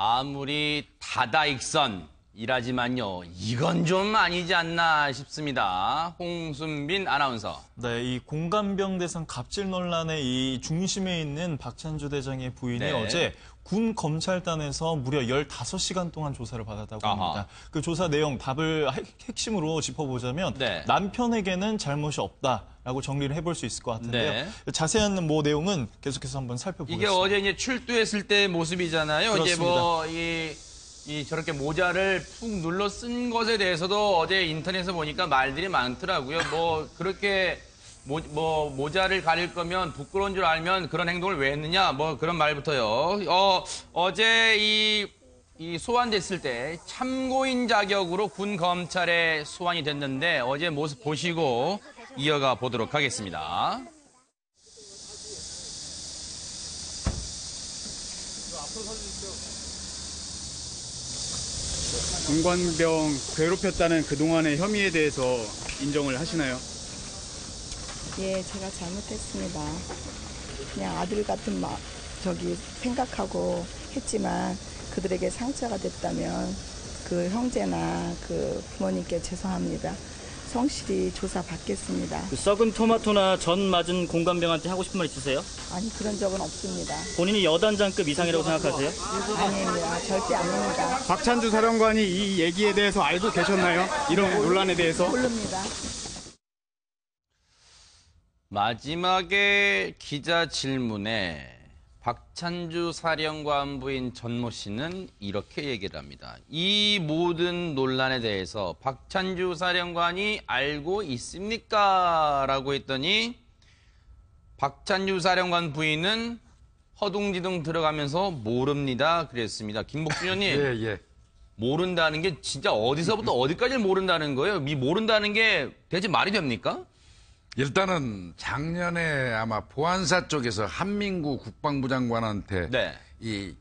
아무리 다다익선이라지만요, 이건 좀 아니지 않나 싶습니다. 홍순빈 아나운서. 네, 이 공감병 대상 갑질 논란의 이 중심에 있는 박찬주 대장의 부인이 네. 어제 군 검찰단에서 무려 15시간 동안 조사를 받았다고 합니다. 그 조사 내용 답을 핵심으로 짚어보자면 네. 남편에게는 잘못이 없다라고 정리를 해볼 수 있을 것 같은데요. 네. 자세한 내용은 계속해서 한번 살펴보겠습니다. 이게 어제 이제 출두했을 때 모습이잖아요. 그렇습니다. 이제 저렇게 모자를 푹 눌러 쓴 것에 대해서도 어제 인터넷에 보니까 말들이 많더라고요. 그렇게 모자를 가릴 거면 부끄러운 줄 알면 그런 행동을 왜 했느냐, 그런 말부터요. 어제 이 소환됐을 때 참고인 자격으로 군 검찰에 소환이 됐는데 어제 모습 보시고 이어가 보도록 하겠습니다. 공관병 괴롭혔다는 그동안의 혐의에 대해서 인정을 하시나요? 예, 제가 잘못했습니다. 그냥 아들 같은 생각하고 했지만 그들에게 상처가 됐다면 그 형제나 그 부모님께 죄송합니다. 성실히 조사받겠습니다. 그 썩은 토마토나 전 맞은 공감병한테 하고 싶은 말 있으세요? 아니, 그런 적은 없습니다. 본인이 여단장급 이상이라고 생각하세요? 아닙니다. 절대 아닙니다. 박찬주 사령관이 이 얘기에 대해서 알고 계셨나요? 이런 논란에 대해서? 모릅니다. 마지막에 기자 질문에 박찬주 사령관 부인 전모 씨는 이렇게 얘기를 합니다. 이 모든 논란에 대해서 박찬주 사령관이 알고 있습니까? 라고 했더니 박찬주 사령관 부인은 허둥지둥 들어가면서 모릅니다. 그랬습니다. 김복준 의원님. 예. 모른다는 게 진짜 어디서부터 어디까지 모른다는 거예요? 이 모른다는 게 대체 말이 됩니까? 일단은 작년에 아마 보안사 쪽에서 한민구 국방부 장관한테 네. 이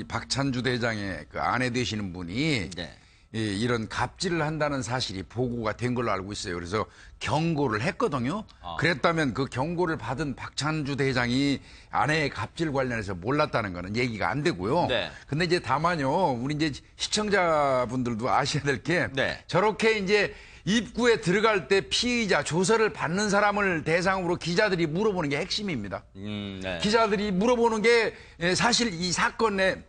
박찬주 대장의 그 아내 되시는 분이 네. 이런 갑질을 한다는 사실이 보고가 된 걸로 알고 있어요. 그래서 경고를 했거든요. 그랬다면 그 경고를 받은 박찬주 대장이 아내의 갑질 관련해서 몰랐다는 거는 얘기가 안 되고요. 네. 근데 이제 다만요, 우리 이제 시청자분들도 아셔야 될 게 네. 저렇게 이제 입구에 들어갈 때 피의자 조서를 받는 사람을 대상으로 기자들이 물어보는 게 핵심입니다. 네. 기자들이 물어보는 게 사실 이 사건의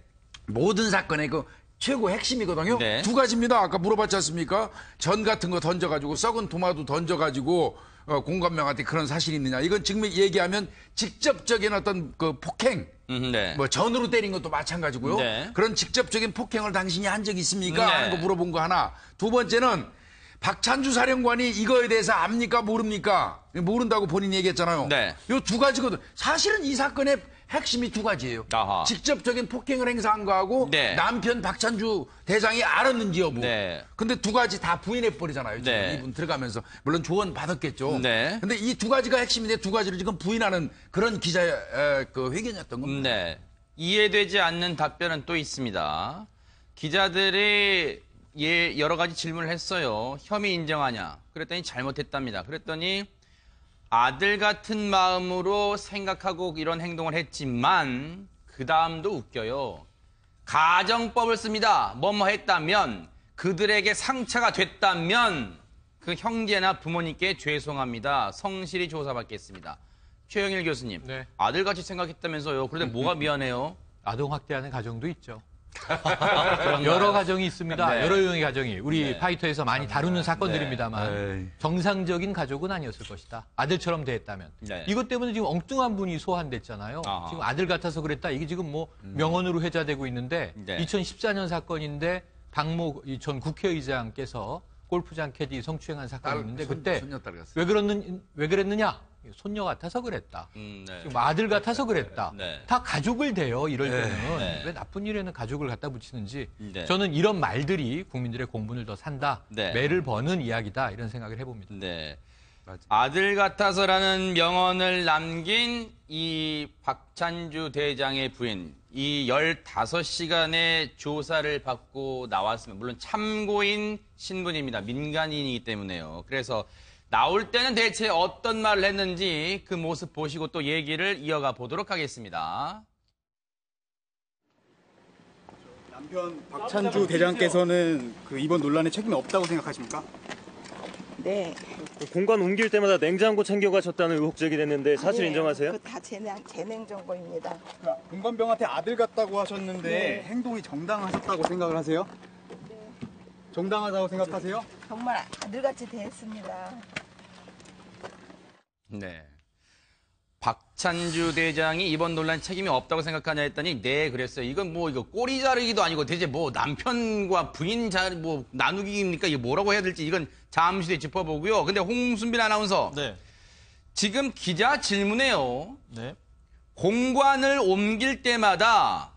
모든 사건의 그 최고 핵심이거든요. 네. 두 가지입니다. 아까 물어봤지 않습니까? 전 같은 거 던져가지고 썩은 토마토 던져가지고 공감명한테 그런 사실이 있느냐. 이건 지금 얘기하면 직접적인 어떤 그 폭행. 네. 전으로 때린 것도 마찬가지고요. 네. 그런 직접적인 폭행을 당신이 한 적이 있습니까? 네. 하는 거 물어본 거 하나. 두 번째는 박찬주 사령관이 이거에 대해서 압니까? 모릅니까? 모른다고 본인이 얘기했잖아요. 네. 이 두 가지거든. 사실은 이 사건의 핵심이 두 가지예요. 아하. 직접적인 폭행을 행사한 거하고 네. 남편 박찬주 대장이 알았는지 여부. 네. 근데 두 가지 다 부인해버리잖아요. 지금 네. 이분 들어가면서. 물론 조언 받았겠죠. 네. 근데 이 두 가지가 핵심인데 두 가지를 지금 부인하는 그런 기자의 그 회견이었던 겁니다. 네. 이해되지 않는 답변은 또 있습니다. 기자들이 여러 가지 질문을 했어요. 혐의 인정하냐? 그랬더니 잘못했답니다. 그랬더니 아들 같은 마음으로 생각하고 이런 행동을 했지만 그 다음도 웃겨요. 가정법을 씁니다. 뭐뭐 했다면, 그들에게 상처가 됐다면 그 형제나 부모님께 죄송합니다. 성실히 조사받겠습니다. 최영일 교수님, 네. 아들같이 생각했다면서요. 그런데 뭐가 미안해요? 아동학대하는 가정도 있죠. 여러 가정이 있습니다. 네. 여러 유형의 가정이. 우리 네. 파이터에서 많이 다루는 사건들입니다만 정상적인 가족은 아니었을 것이다. 아들처럼 대했다면. 네. 이것 때문에 지금 엉뚱한 분이 소환됐잖아요. 아하. 지금 아들 같아서 그랬다. 이게 지금 명언으로 회자되고 있는데 네. 2014년 사건인데 박모 전 국회의장께서 골프장 캐디 성추행한 사건이 있는데 그때 손녀딸 같습니다. 왜 그랬느냐? 손녀 같아서 그랬다. 네. 지금 아들 같아서 그랬다. 네. 다 가족을 대요. 이럴 때는 네. 왜 나쁜 일에는 가족을 갖다 붙이는지 네. 저는 이런 말들이 국민들의 공분을 더 산다. 네. 매를 버는 이야기다. 이런 생각을 해봅니다. 네. 아들 같아서라는 명언을 남긴 이 박찬주 대장의 부인, 이 15시간의 조사를 받고 나왔으면, 물론 참고인 신분입니다. 민간인이기 때문에요. 그래서 나올 때는 대체 어떤 말을 했는지 그 모습 보시고 또 얘기를 이어가 보도록 하겠습니다. 남편 박찬주 대장께서는 그 이번 논란에 책임이 없다고 생각하십니까? 네. 공간 옮길 때마다 냉장고 챙겨가셨다는 의혹 제기됐는데 사실 아니에요. 인정하세요? 그거 다 재냉정고입니다. 공관병한테 아들 같다고 하셨는데 네. 행동이 정당하셨다고 생각을 하세요? 정당하다고 생각하세요? 정말 아들같이 대했습니다. 네. 박찬주 대장이 이번 논란 책임이 없다고 생각하냐 했더니 네 그랬어요. 이건 뭐 이거 꼬리 자르기도 아니고 대체 뭐 남편과 부인 뭐 나누기입니까? 이게 뭐라고 해야 될지 이건 잠시 뒤에 짚어보고요. 근데 홍순빈 아나운서 네. 지금 기자 질문에요. 네. 공관을 옮길 때마다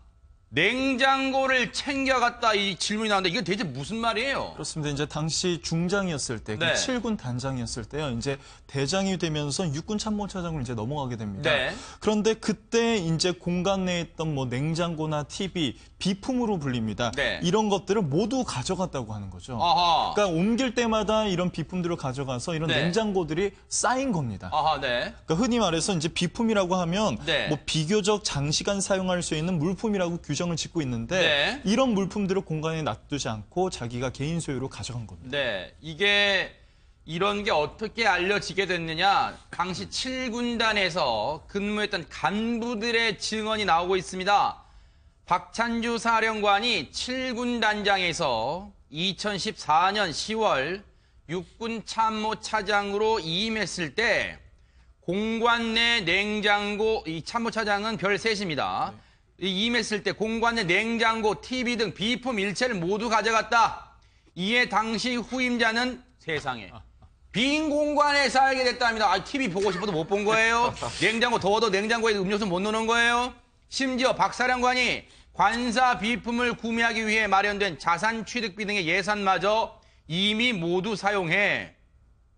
냉장고를 챙겨갔다 이 질문이 나오는데 이게 대체 무슨 말이에요? 그렇습니다. 이제 당시 중장이었을 때, 네. 7군 단장이었을 때요. 이제 대장이 되면서 육군 참모차장으로 이제 넘어가게 됩니다. 네. 그런데 그때 이제 공간 내에 있던 뭐 냉장고나 TV, 비품으로 불립니다. 네. 이런 것들을 모두 가져갔다고 하는 거죠. 아하. 그러니까 옮길 때마다 이런 비품들을 가져가서 이런 네. 냉장고들이 쌓인 겁니다. 아하, 네. 그러니까 흔히 말해서 이제 비품이라고 하면 네. 뭐 비교적 장시간 사용할 수 있는 물품이라고 규정을 짓고 있는데 네. 이런 물품들을 공간에 놔두지 않고 자기가 개인 소유로 가져간 겁니다. 네. 이게 이런 게 어떻게 알려지게 됐느냐. 당시 7군단에서 근무했던 간부들의 증언이 나오고 있습니다. 박찬주 사령관이 7군 단장에서 2014년 10월 육군 참모차장으로 임했을 때 공관 내 냉장고, 이 참모차장은 별 셋입니다. 임했을 때 공관 내 냉장고, TV 등 비품 일체를 모두 가져갔다. 이에 당시 후임자는 세상에 빈 공간에 살게 됐답니다. 아, TV 보고 싶어도 못 본 거예요. 냉장고 더워도 냉장고에 음료수 못 넣는 거예요. 심지어 박 사령관이 관사 비품을 구매하기 위해 마련된 자산 취득비 등의 예산마저 이미 모두 사용해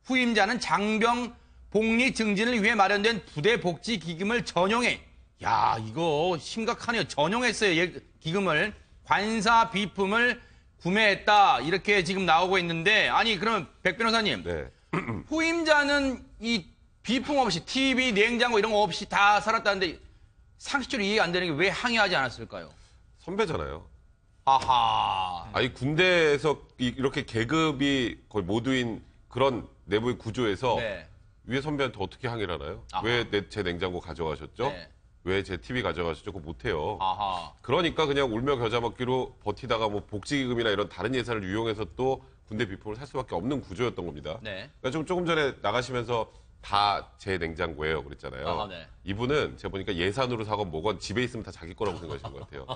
후임자는 장병 복리 증진을 위해 마련된 부대 복지 기금을 전용해. 야, 이거 심각하네요. 전용했어요. 기금을. 관사 비품을 구매했다. 이렇게 지금 나오고 있는데 아니 그러면 백 변호사님. 네. 후임자는 이 비품 없이 TV, 냉장고 이런 거 없이 다 살았다는데 상식적으로 이해가 안 되는 게 왜 항의하지 않았을까요? 선배잖아요. 아하. 아니 군대에서 이렇게 계급이 거의 모두인 그런 내부의 구조에서 네. 위에 선배한테 어떻게 항의를 하나요? 아하. 왜 제 냉장고 가져가셨죠? 네. 왜 제 TV 가져가셨죠? 그거 못해요. 아하. 그러니까 그냥 울며 겨자 먹기로 버티다가 뭐 복지기금이나 이런 다른 예산을 이용해서 또 군대 비품을 살 수밖에 없는 구조였던 겁니다. 네. 그러니까 조금 전에 나가시면서 다 제 냉장고예요 그랬잖아요. 아하, 네. 이분은 제가 보니까 예산으로 사건 뭐건 집에 있으면 다 자기 거라고 생각하시는 것 같아요.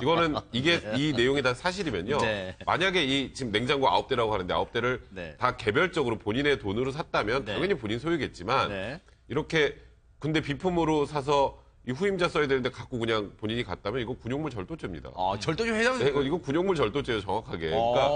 이거는 이 내용이 다 사실이면요. 네. 만약에 이 지금 냉장고 9대라고 하는데 9대를 네. 다 개별적으로 본인의 돈으로 샀다면 네. 당연히 본인 소유겠지만 네. 이렇게 군대 비품으로 사서 이 후임자 써야 되는데 갖고 그냥 본인이 갔다면 이거 군용물 절도죄입니다. 절도죄 회장. 네, 이거 군용물 절도죄예요, 정확하게. 그러니까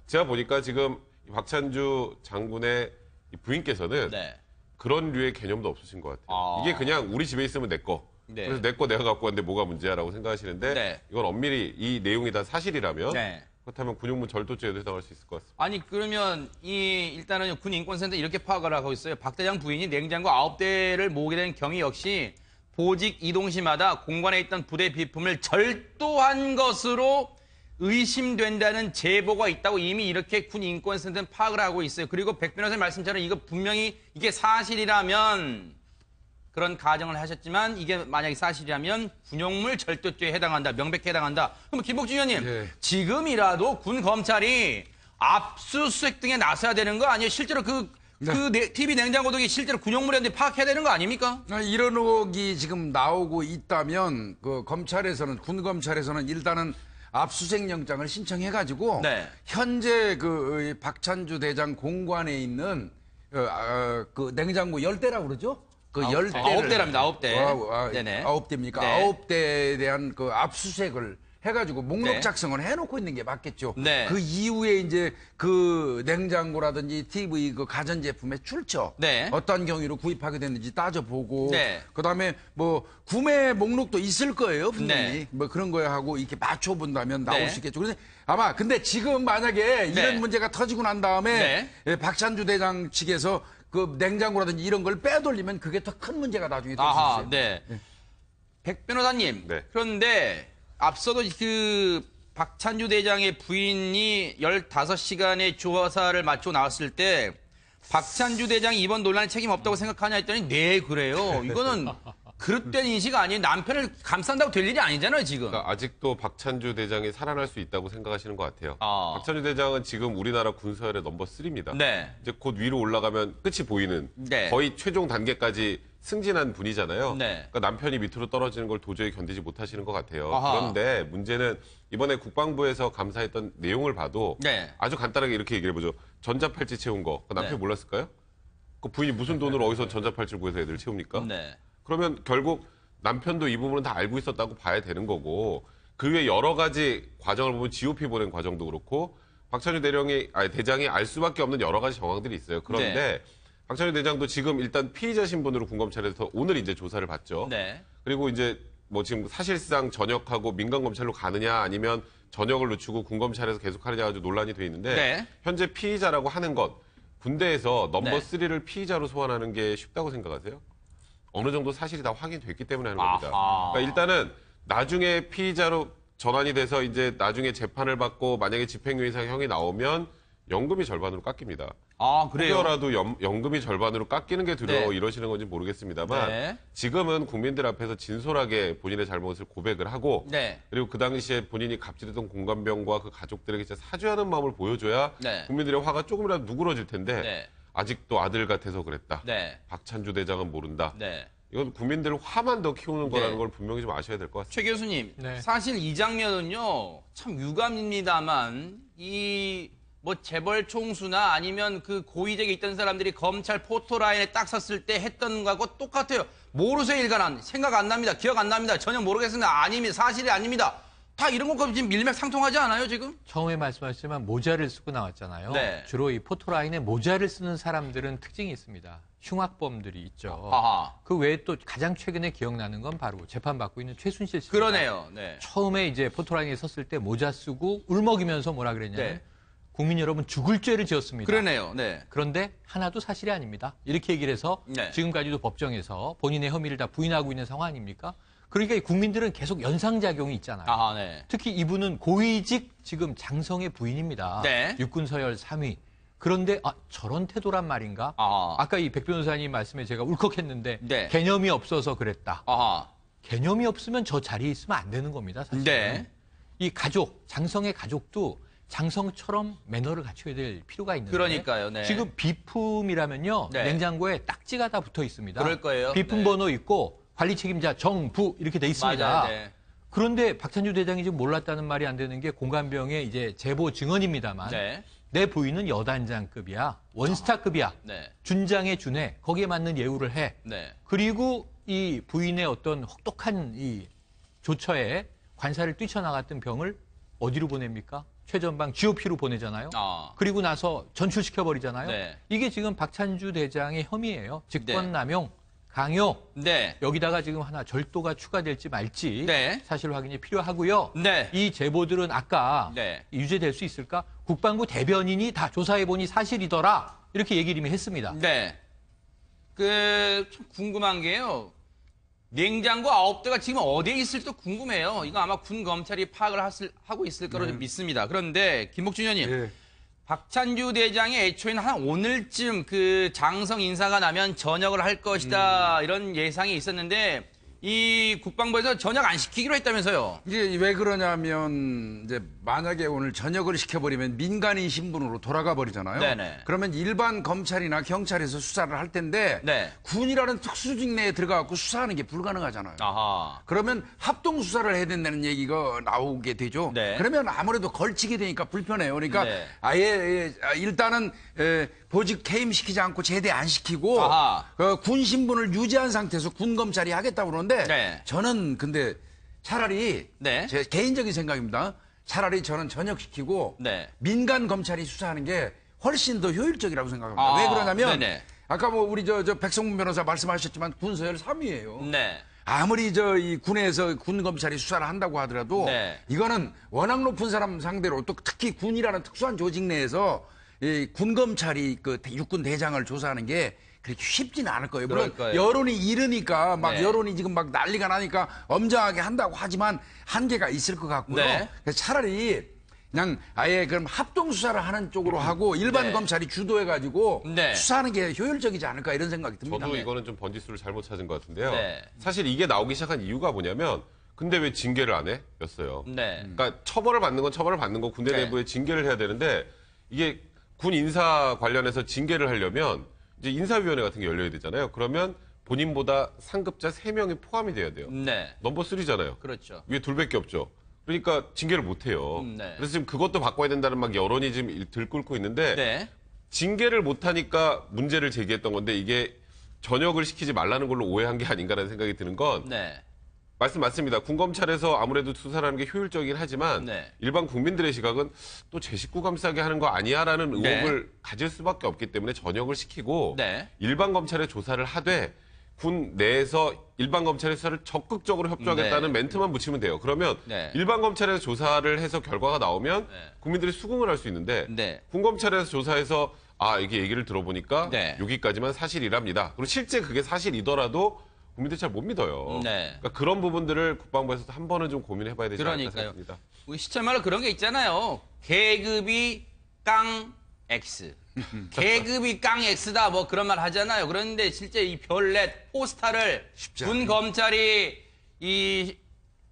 제가 보니까 지금 이 박찬주 장군의 이 부인께서는 네. 그런 류의 개념도 없으신 것 같아요. 이게 그냥 우리 집에 있으면 내 거. 네. 그래서 내 거 내가 갖고 왔는데 뭐가 문제야라고 생각하시는데 네. 이건 엄밀히 이 내용이 다 사실이라면 네. 그렇다면 군용물 절도죄에도 해당할 수 있을 것 같습니다. 아니 그러면 일단은 군 인권센터 이렇게 파악을 하고 있어요. 박 대장 부인이 냉장고 9대를 모으게 된 경위 역시 보직 이동 시마다 공관에 있던 부대 비품을 절도한 것으로 의심된다는 제보가 있다고 이미 이렇게 군 인권센터는 파악을 하고 있어요. 그리고 백 변호사님 말씀처럼 이거 분명히 이게 사실이라면 그런 가정을 하셨지만 이게 만약에 사실이라면 군용물 절도죄에 해당한다. 명백히 해당한다. 그럼 김복주 의원님 네. 지금이라도 군 검찰이 압수수색 등에 나서야 되는 거 아니에요? 실제로 TV 냉장고 등이 실제로 군용물이었는데 파악해야 되는 거 아닙니까? 이런 의혹이 지금 나오고 있다면 그 검찰에서는 군 검찰에서는 일단은 압수수색 영장을 신청해가지고 네. 현재 그 박찬주 대장 공관에 있는 그 냉장고 10대라고 그러죠? 그 10대를 9대랍니다. 9대. 네네. 9대입니까? 네. 9대에 대한 그 압수수색을 해가지고 목록 네. 작성을 해놓고 있는 게 맞겠죠. 네. 그 이후에 이제 그 냉장고라든지 TV 그 가전제품의 출처 네. 어떤 경위로 구입하게 됐는지 따져보고 네. 그다음에 뭐 구매 목록도 있을 거예요 분명히 네. 뭐 그런 거에 하고 이렇게 맞춰본다면 나올 네. 수 있겠죠. 그런데 아마 근데 지금 만약에 이런 문제가 터지고 난 다음에 박찬주 대장 측에서 그 냉장고라든지 이런 걸 빼돌리면 그게 더 큰 문제가 나중에 될 수 있어요. 네. 백 변호사님. 네. 그런데 앞서도 그 박찬주 대장의 부인이 15시간의 조사를 마치고 나왔을 때 박찬주 대장이 이번 논란에 책임 없다고 생각하냐 했더니 네, 그래요. 이거는 그릇된 인식 아니에요. 남편을 감싼다고 될 일이 아니잖아요, 지금. 그러니까 아직도 박찬주 대장이 살아날 수 있다고 생각하시는 것 같아요. 아. 박찬주 대장은 지금 우리나라 군서열의 넘버 3입니다. 네. 이제 곧 위로 올라가면 끝이 보이는 네. 거의 최종 단계까지 승진한 분이잖아요. 네. 그러니까 남편이 밑으로 떨어지는 걸 도저히 견디지 못하시는 것 같아요. 아하. 그런데 문제는 이번에 국방부에서 감사했던 내용을 봐도 네. 아주 간단하게 이렇게 얘기를 해보죠. 전자팔찌 채운 거. 그 남편이 네. 몰랐을까요? 그 부인이 무슨 돈으로 어디서 전자팔찌를 구해서 애들 채웁니까? 네. 그러면 결국 남편도 이 부분은 다 알고 있었다고 봐야 되는 거고 그 외에 여러 가지 과정을 보면 GOP 보낸 과정도 그렇고 박찬주 대장이 알 수밖에 없는 여러 가지 정황들이 있어요. 그런데 네. 박찬주 대장도 지금 일단 피의자 신분으로 군검찰에서 오늘 이제 조사를 받죠. 네. 그리고 이제 뭐 지금 사실상 전역하고 민간검찰로 가느냐 아니면 전역을 늦추고 군검찰에서 계속하느냐 가지고 논란이 돼 있는데 네. 현재 피의자라고 하는 것 군대에서 넘버 네. 3를 피의자로 소환하는 게 쉽다고 생각하세요? 어느 정도 사실이 다 확인됐기 때문에 하는 겁니다. 아하. 그러니까 일단은 나중에 피의자로 전환이 돼서 이제 나중에 재판을 받고 만약에 집행유예 이상 형이 나오면 연금이 절반으로 깎입니다. 아, 그래요? 혹여라도 연금이 절반으로 깎이는 게 두려워 네. 이러시는 건지 모르겠습니다만 네. 지금은 국민들 앞에서 진솔하게 본인의 잘못을 고백을 하고 네. 그리고 그 당시에 본인이 갑질했던 공감병과 그 가족들에게 진짜 사죄하는 마음을 보여줘야 네. 국민들의 화가 조금이라도 누그러질 텐데 네. 아직도 아들 같아서 그랬다. 네. 박찬주 대장은 모른다. 네. 이건 국민들 화만 더 키우는 거라는 네. 걸 분명히 좀 아셔야 될 것 같습니다. 최 교수님, 네. 사실 이 장면은요, 참 유감입니다만, 뭐 재벌 총수나 아니면 그 고위직에 있던 사람들이 검찰 포토라인에 딱 섰을 때 했던 거하고 똑같아요. 모르세요, 일간한. 생각 안 납니다. 기억 안 납니다. 전혀 모르겠습니다. 아닙니다. 사실이 아닙니다. 다 이런 것과 지금 밀맥상통하지 않아요, 지금? 처음에 말씀하셨지만 모자를 쓰고 나왔잖아요. 네. 주로 이 포토라인에 모자를 쓰는 사람들은 특징이 있습니다. 흉악범들이 있죠. 아하. 그 외에 또 가장 최근에 기억나는 건 바로 재판받고 있는 최순실 씨. 그러네요. 네. 처음에 이제 포토라인에 섰을 때 모자 쓰고 울먹이면서 뭐라 그랬냐면 네. 국민 여러분 죽을 죄를 지었습니다. 그러네요. 네. 그런데 하나도 사실이 아닙니다. 이렇게 얘기를 해서 네. 지금까지도 법정에서 본인의 혐의를 다 부인하고 있는 상황 아닙니까? 그러니까 이 국민들은 계속 연상작용이 있잖아요. 아하, 네. 특히 이분은 고위직 지금 장성의 부인입니다. 네. 육군 서열 3위. 그런데 저런 태도란 말인가? 아하. 아까 이 백 변호사님 말씀에 제가 울컥했는데 네. 개념이 없어서 그랬다. 아하. 개념이 없으면 저 자리에 있으면 안 되는 겁니다. 사실. 네. 이 가족, 장성의 가족도 장성처럼 매너를 갖춰야 될 필요가 있는데. 그러니까요, 네. 지금 비품이라면요. 네. 냉장고에 딱지가 다 붙어 있습니다. 그럴 거예요. 비품 네. 번호 있고 관리 책임자 정부 이렇게 돼 있습니다. 맞아요. 네. 그런데 박찬주 대장이 지금 몰랐다는 말이 안 되는 게 공감병의 이제 제보 증언입니다만 네. 내 부인은 여단장급이야. 원스타급이야. 네. 준장에 준해. 거기에 맞는 예우를 해. 네. 그리고 이 부인의 어떤 혹독한 이 조처에 관사를 뛰쳐나갔던 병을 어디로 보냅니까? 최전방 GOP로 보내잖아요. 아. 그리고 나서 전출시켜버리잖아요. 네. 이게 지금 박찬주 대장의 혐의예요. 직권남용, 강요. 네. 여기다가 지금 하나 절도가 추가될지 말지 네. 사실 확인이 필요하고요. 네. 이 제보들은 아까 네. 유죄될 수 있을까? 국방부 대변인이 다 조사해보니 사실이더라. 이렇게 얘기를 이미 했습니다. 네. 좀 궁금한 게요. 냉장고 9대가 지금 어디에 있을지도 궁금해요. 이거 아마 군 검찰이 파악을 하고 있을 거로 믿습니다. 그런데 김복준 의원님, 박찬주 대장이 애초에는 한 오늘쯤 그 장성 인사가 나면 전역을 할 것이다 이런 예상이 있었는데 이 국방부에서 전역 안 시키기로 했다면서요. 이게 왜 그러냐면 이제 만약에 오늘 전역을 시켜버리면 민간인 신분으로 돌아가 버리잖아요. 네네. 그러면 일반 검찰이나 경찰에서 수사를 할 텐데 네. 군이라는 특수직 내에 들어가고 수사하는 게 불가능하잖아요. 아하. 그러면 합동 수사를 해야 된다는 얘기가 나오게 되죠. 네. 그러면 아무래도 걸치게 되니까 불편해요. 그러니까 네. 아예 일단은 보직 퇴임시키지 않고 제대 안 시키고 아하. 군 신분을 유지한 상태에서 군 검찰이 하겠다고 그러는데 네. 저는 근데 차라리 네. 제 개인적인 생각입니다. 차라리 저는 전역시키고 네. 민간 검찰이 수사하는 게 훨씬 더 효율적이라고 생각합니다. 아, 왜 그러냐면 네네. 아까 뭐 우리 저 백성문 변호사 말씀하셨지만 군서열 3위예요. 네. 아무리 이 군에서 군 검찰이 수사를 한다고 하더라도 네. 이거는 워낙 높은 사람 상대로 또 특히 군이라는 특수한 조직 내에서 이 군 검찰이 그 육군 대장을 조사하는 게 그렇게 쉽지는 않을 거예요. 그럴 물론 거예요. 여론이 이르니까 막 네. 여론이 지금 막 난리가 나니까 엄정하게 한다고 하지만 한계가 있을 것 같고요. 네. 그래서 차라리 그냥 아예 그럼 합동 수사를 하는 쪽으로 하고 일반 네. 검찰이 주도해가지고 네. 수사하는 게 효율적이지 않을까 이런 생각이 듭니다. 저도 이거는 좀 번지수를 잘못 찾은 것 같은데요. 네. 사실 이게 나오기 시작한 이유가 뭐냐면 근데 왜 징계를 안 해? 였어요. 네. 그러니까 처벌을 받는 건 처벌을 받는 거 군대 네. 내부에 징계를 해야 되는데 이게 군 인사 관련해서 징계를 하려면 이제 인사위원회 같은 게 열려야 되잖아요. 그러면 본인보다 상급자 3명이 포함이 돼야 돼요. 네. 넘버 3잖아요. 그렇죠. 위에 둘밖에 없죠. 그러니까 징계를 못 해요. 네. 그래서 지금 그것도 바꿔야 된다는 막 여론이 지금 들끓고 있는데 네. 징계를 못 하니까 문제를 제기했던 건데 이게 전역을 시키지 말라는 걸로 오해한 게 아닌가라는 생각이 드는 건 네. 말씀 맞습니다. 군검찰에서 아무래도 수사라는 게 효율적이긴 하지만 네. 일반 국민들의 시각은 또 제 식구 감싸게 하는 거 아니야라는 의혹을 가질 수밖에 없기 때문에 전역을 시키고 네. 일반 검찰의 조사를 하되 군 내에서 일반 검찰의 수사를 적극적으로 협조하겠다는 네. 멘트만 붙이면 돼요. 그러면 네. 일반 검찰에서 조사를 해서 결과가 나오면 네. 국민들이 수긍을 할 수 있는데 네. 군검찰에서 조사해서 아 이게 얘기를 들어보니까 네. 여기까지만 사실이랍니다. 그리고 실제 그게 사실이더라도 국민들이 잘 못 믿어요. 네. 그러니까 그런 부분들을 국방부에서도 한 번은 좀 고민해봐야 되지 않을까 그러니까요. 생각합니다. 우리 시청말로 그런 게 있잖아요. 계급이 깡 X. 계급이 깡 X다 뭐 그런 말 하잖아요. 그런데 실제 이 별넷 포스타를 군 검찰이 이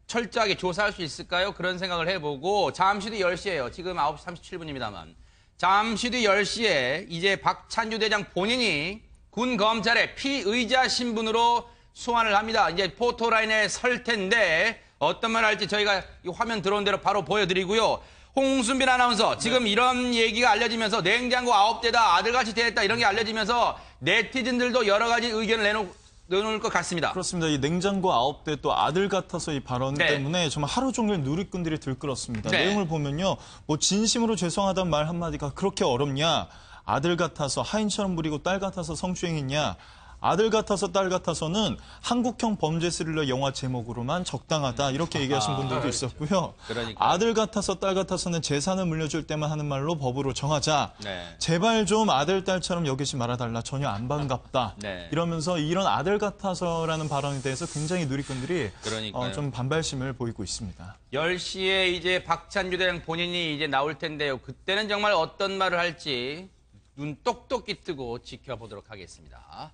철저하게 조사할 수 있을까요? 그런 생각을 해보고 잠시 뒤 10시에요. 지금 9시 37분입니다만. 잠시 뒤 10시에 이제 박찬주 대장 본인이 군 검찰의 피의자 신분으로 소환을 합니다. 이제 포토라인에 설 텐데 어떤 말 할지 저희가 이 화면 들어온 대로 바로 보여드리고요. 홍순빈 아나운서 지금 이런 얘기가 알려지면서 냉장고 9대다 아들같이 대했다 이런 게 알려지면서 네티즌들도 여러 가지 의견을 내놓을 것 같습니다. 그렇습니다. 이 냉장고 9대 또 아들 같아서 이 발언 네. 때문에 정말 하루 종일 누리꾼들이 들끓었습니다. 네. 내용을 보면요. 뭐 진심으로 죄송하다는 말 한마디가 그렇게 어렵냐. 아들 같아서 하인처럼 부리고 딸 같아서 성추행했냐. 아들 같아서 딸 같아서는 한국형 범죄 스릴러 영화 제목으로만 적당하다 이렇게 얘기하신 분들도 있었고요. 그러니까요. 아들 같아서 딸 같아서는 재산을 물려줄 때만 하는 말로 법으로 정하자. 네. 제발 좀 아들 딸처럼 여기지 말아달라. 전혀 안 반갑다. 네. 이러면서 이런 아들 같아서라는 발언에 대해서 굉장히 누리꾼들이 그러니까요. 좀 반발심을 보이고 있습니다. 10시에 이제 박찬주 대장 본인이 이제 나올 텐데요. 그때는 정말 어떤 말을 할지 눈 똑똑히 뜨고 지켜보도록 하겠습니다.